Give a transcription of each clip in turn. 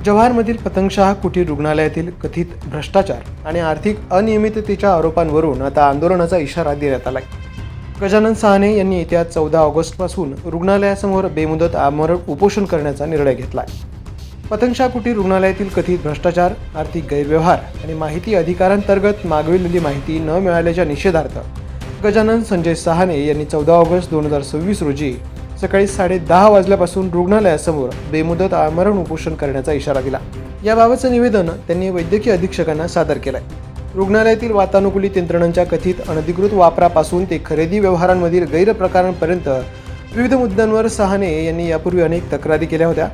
जव्हारमधील पतंगशाह कुटीर रुग्णालयातील कथित भ्रष्टाचार आणि आर्थिक अनियमिततेच्या आरोपांवरून आता आंदोलनाचा इशारा देण्यात आलाय। गजानन साहने यांनी येत्या 14 ऑगस्टपासून रुग्णालयासमोर बेमुदत आमरण उपोषण करण्याचा निर्णय घेतलाय। पतंगशाह कुटीर रुग्णालयातील कथित भ्रष्टाचार, आर्थिक गैरव्यवहार आणि माहिती अधिकारांतर्गत मागविलेली माहिती न मिळाल्याच्या निषेधार्थ गजानन संजय साहने यांनी 14 ऑगस्ट 2026 रोजी सकाळी 10:30 वाजल्यापासून रुग्णालयासमोर बेमुदत आमरण उपोषण करण्याचा इशारा दिला। याबाबतचं निवेदन त्यांनी वैद्यकीय अधीक्षकांना सादर केलंय। रुग्णालयातील वातानुकूलित यंत्रणांच्या कथित अनधिकृत वापरापासून ते खरेदी व्यवहारांमधील गैरप्रकारांपर्यंत विविध मुद्द्यांवर साहने यांनी यापूर्वी अनेक तक्रारी केल्या होत्या।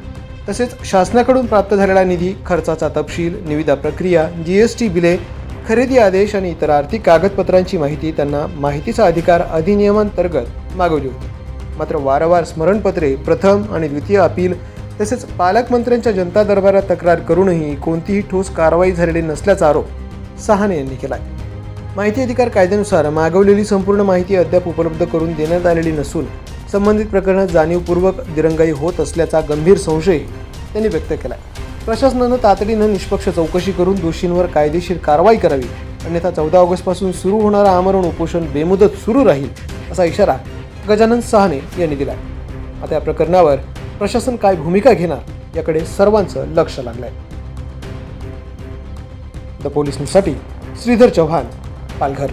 तसेच शासनाकडून प्राप्त झालेला निधी, खर्चाचा तपशील, निविदा प्रक्रिया, GST बिले, खरेदी आदेश आणि इतर आर्थिक कागदपत्रांची माहिती त्यांना माहितीचा अधिकार अधिनियमांतर्गत मागवली होती। मात्र वारंवार स्मरणपत्रे, प्रथम आणि द्वितीय अपील तसेच पालकमंत्र्यांच्या जनता दरबारात तक्रार करूनही कोणतीही ठोस कारवाई झालेली नसल्याचा आरोप साहने यांनी केलाय। माहिती अधिकार कायद्यानुसार मागवलेली संपूर्ण माहिती अद्याप उपलब्ध करून देण्यात आलेली नसून संबंधित प्रकरणात जाणीवपूर्वक दिरंगाई होत असल्याचा गंभीर संशय त्यांनी व्यक्त केलाय। प्रशासनानं तातडीनं निष्पक्ष चौकशी करून दोषींवर कायदेशीर कारवाई करावी, अन्यथा 14 ऑगस्टपासून सुरू होणारं आमरण उपोषण बेमुदत सुरू राहील असा इशारा गजानन साहने यांनी दिलाय। आता या प्रकरणावर प्रशासन काय भूमिका घेणार याकडे सर्वांचं लक्ष लागलंय। द पोलीस न्यूजसाठी श्रीधर चव्हाण, पालघर।